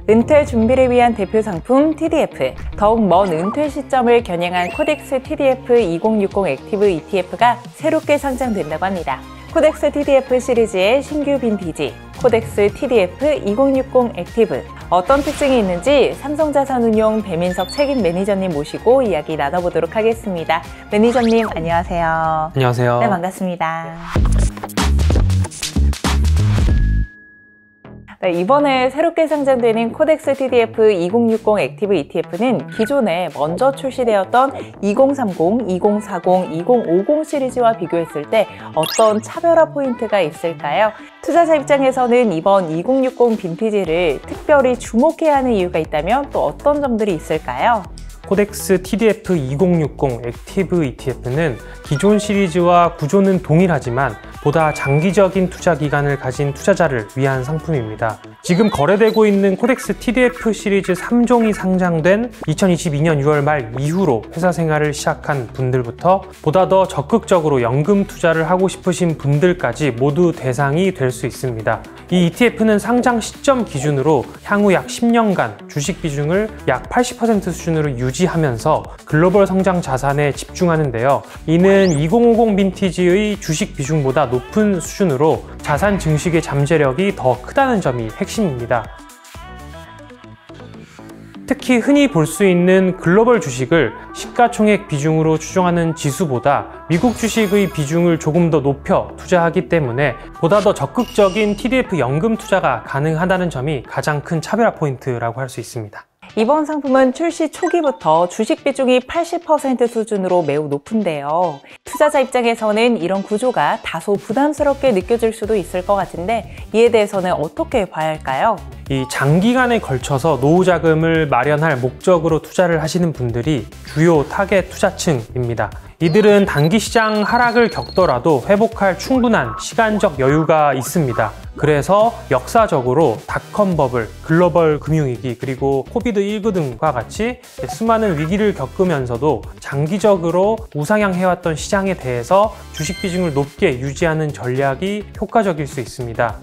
은퇴 준비를 위한 대표 상품 TDF, 더욱 먼 은퇴 시점을 겨냥한 코덱스 TDF 2060 액티브 ETF가 새롭게 상장된다고 합니다. 코덱스 TDF 시리즈의 신규 빈티지, 코덱스 TDF 2060 액티브. 어떤 특징이 있는지 삼성자산운용 배민석 책임 매니저님 모시고 이야기 나눠보도록 하겠습니다. 매니저님 안녕하세요. 안녕하세요. 네, 반갑습니다. 네, 이번에 새롭게 상장되는 코덱스 TDF 2060 액티브 ETF는 기존에 먼저 출시되었던 2030, 2040, 2050 시리즈와 비교했을 때 어떤 차별화 포인트가 있을까요? 투자자 입장에서는 이번 2060 빈티지를 특별히 주목해야 하는 이유가 있다면 또 어떤 점들이 있을까요? 코덱스 TDF 2060 액티브 ETF는 기존 시리즈와 구조는 동일하지만 보다 장기적인 투자 기간을 가진 투자자를 위한 상품입니다. 지금 거래되고 있는 코덱스 TDF 시리즈 3종이 상장된 2022년 6월 말 이후로 회사 생활을 시작한 분들부터 보다 더 적극적으로 연금 투자를 하고 싶으신 분들까지 모두 대상이 될 수 있습니다. 이 ETF는 상장 시점 기준으로 향후 약 10년간 주식 비중을 약 80% 수준으로 유지하면서 글로벌 성장 자산에 집중하는데요. 이는 2050 빈티지의 주식 비중보다 높은 수준으로 자산 증식의 잠재력이 더 크다는 점이 핵심입니다. 특히 흔히 볼 수 있는 글로벌 주식을 시가총액 비중으로 추정하는 지수보다 미국 주식의 비중을 조금 더 높여 투자하기 때문에 보다 더 적극적인 TDF 연금 투자가 가능하다는 점이 가장 큰 차별화 포인트라고 할 수 있습니다. 이번 상품은 출시 초기부터 주식 비중이 80% 수준으로 매우 높은데요. 투자자 입장에서는 이런 구조가 다소 부담스럽게 느껴질 수도 있을 것 같은데 이에 대해서는 어떻게 봐야 할까요? 이 장기간에 걸쳐서 노후 자금을 마련할 목적으로 투자를 하시는 분들이 주요 타겟 투자층입니다. 이들은 단기 시장 하락을 겪더라도 회복할 충분한 시간적 여유가 있습니다. 그래서 역사적으로 닷컴 버블, 글로벌 금융위기, 그리고 코비드19 등과 같이 수많은 위기를 겪으면서도 장기적으로 우상향해왔던 시장에 대해서 주식 비중을 높게 유지하는 전략이 효과적일 수 있습니다.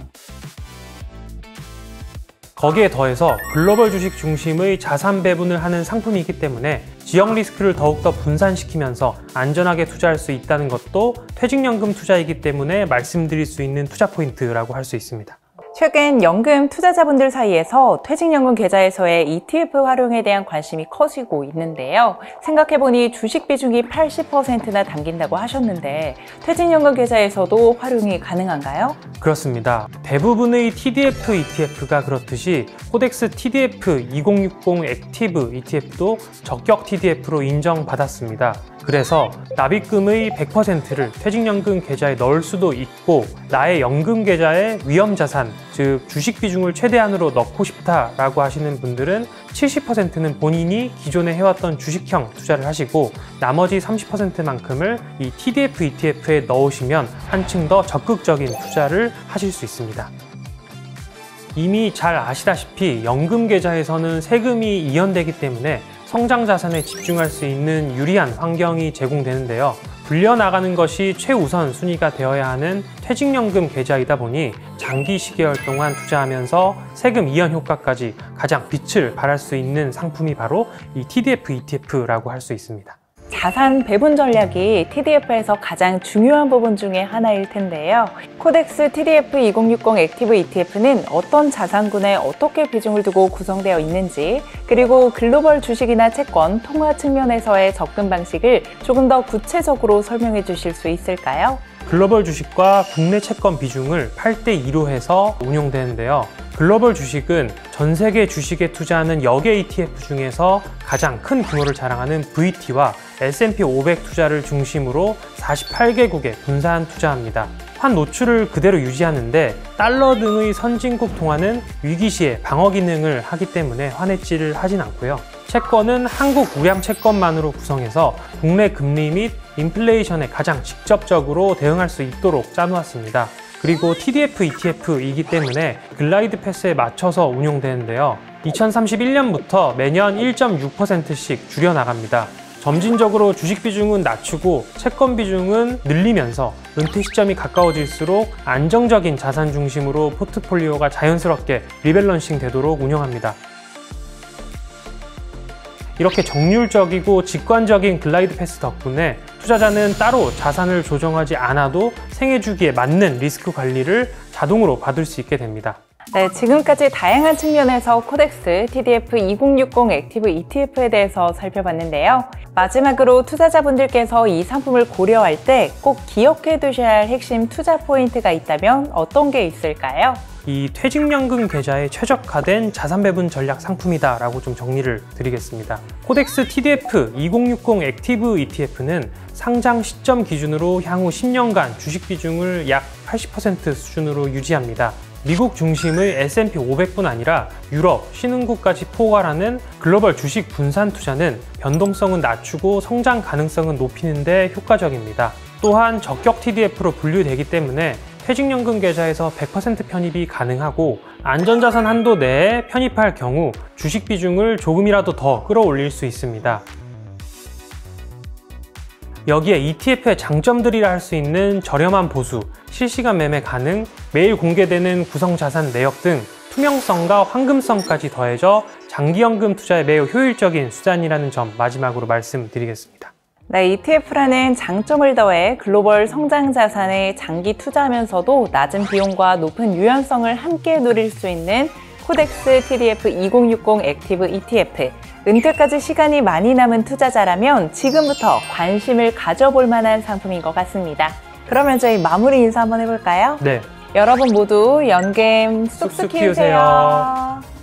거기에 더해서 글로벌 주식 중심의 자산 배분을 하는 상품이기 때문에 지역 리스크를 더욱더 분산시키면서 안전하게 투자할 수 있다는 것도 퇴직연금 투자이기 때문에 말씀드릴 수 있는 투자 포인트라고 할 수 있습니다. 최근 연금 투자자분들 사이에서 퇴직연금 계좌에서의 ETF 활용에 대한 관심이 커지고 있는데요. 생각해보니 주식 비중이 80%나 담긴다고 하셨는데 퇴직연금 계좌에서도 활용이 가능한가요? 그렇습니다. 대부분의 TDF ETF가 그렇듯이 코덱스 TDF 2060 액티브 ETF도 적격 TDF로 인정받았습니다. 그래서 납입금의 100%를 퇴직연금 계좌에 넣을 수도 있고 나의 연금 계좌에 위험자산, 즉 주식 비중을 최대한으로 넣고 싶다라고 하시는 분들은 70%는 본인이 기존에 해왔던 주식형 투자를 하시고 나머지 30%만큼을 이 TDF ETF에 넣으시면 한층 더 적극적인 투자를 하실 수 있습니다. 이미 잘 아시다시피 연금 계좌에서는 세금이 이연되기 때문에 성장 자산에 집중할 수 있는 유리한 환경이 제공되는데요. 불려나가는 것이 최우선 순위가 되어야 하는 퇴직연금 계좌이다 보니 장기 시계열 동안 투자하면서 세금 이연 효과까지 가장 빛을 발할 수 있는 상품이 바로 이 TDF ETF라고 할 수 있습니다. 자산 배분 전략이 TDF에서 가장 중요한 부분 중에 하나일 텐데요. 코덱스 TDF 2060 액티브 ETF는 어떤 자산군에 어떻게 비중을 두고 구성되어 있는지, 그리고 글로벌 주식이나 채권, 통화 측면에서의 접근 방식을 조금 더 구체적으로 설명해 주실 수 있을까요? 글로벌 주식과 국내 채권 비중을 8대2로 해서 운용되는데요. 글로벌 주식은 전 세계 주식에 투자하는 역의 ETF 중에서 가장 큰 규모를 자랑하는 VT와 S&P 500 투자를 중심으로 48개국에 분산 투자합니다. 환 노출을 그대로 유지하는데 달러 등의 선진국 통화는 위기 시에 방어 기능을 하기 때문에 환해지를 하진 않고요. 채권은 한국 우량 채권만으로 구성해서 국내 금리 및 인플레이션에 가장 직접적으로 대응할 수 있도록 짜놓았습니다. 그리고 TDF ETF이기 때문에 글라이드 패스에 맞춰서 운용되는데요. 2031년부터 매년 1.6%씩 줄여나갑니다. 점진적으로 주식 비중은 낮추고 채권 비중은 늘리면서 은퇴 시점이 가까워질수록 안정적인 자산 중심으로 포트폴리오가 자연스럽게 리밸런싱 되도록 운영합니다. 이렇게 정률적이고 직관적인 글라이드 패스 덕분에 투자자는 따로 자산을 조정하지 않아도 생애 주기에 맞는 리스크 관리를 자동으로 받을 수 있게 됩니다. 네, 지금까지 다양한 측면에서 코덱스 TDF 2060 액티브 ETF에 대해서 살펴봤는데요. 마지막으로 투자자분들께서 이 상품을 고려할 때 꼭 기억해 두셔야 할 핵심 투자 포인트가 있다면 어떤 게 있을까요? 이 퇴직연금 계좌에 최적화된 자산 배분 전략 상품이다 라고 좀 정리를 드리겠습니다. 코덱스 TDF 2060 액티브 ETF는 상장 시점 기준으로 향후 10년간 주식 비중을 약 80% 수준으로 유지합니다. 미국 중심의 S&P 500뿐 아니라 유럽, 신흥국까지 포괄하는 글로벌 주식 분산 투자는 변동성은 낮추고 성장 가능성은 높이는 데 효과적입니다. 또한 적격 TDF로 분류되기 때문에 퇴직연금 계좌에서 100% 편입이 가능하고 안전자산 한도 내에 편입할 경우 주식 비중을 조금이라도 더 끌어올릴 수 있습니다. 여기에 ETF의 장점들이라 할 수 있는 저렴한 보수, 실시간 매매 가능, 매일 공개되는 구성자산 내역 등 투명성과 황금성까지 더해져 장기연금 투자에 매우 효율적인 수단이라는 점 마지막으로 말씀드리겠습니다. 네, ETF라는 장점을 더해 글로벌 성장 자산에 장기 투자하면서도 낮은 비용과 높은 유연성을 함께 누릴 수 있는 코덱스 TDF 2060 액티브 ETF. 은퇴까지 시간이 많이 남은 투자자라면 지금부터 관심을 가져볼 만한 상품인 것 같습니다. 그러면 저희 마무리 인사 한번 해볼까요? 네. 여러분 모두 연금 쑥쑥 키우세요.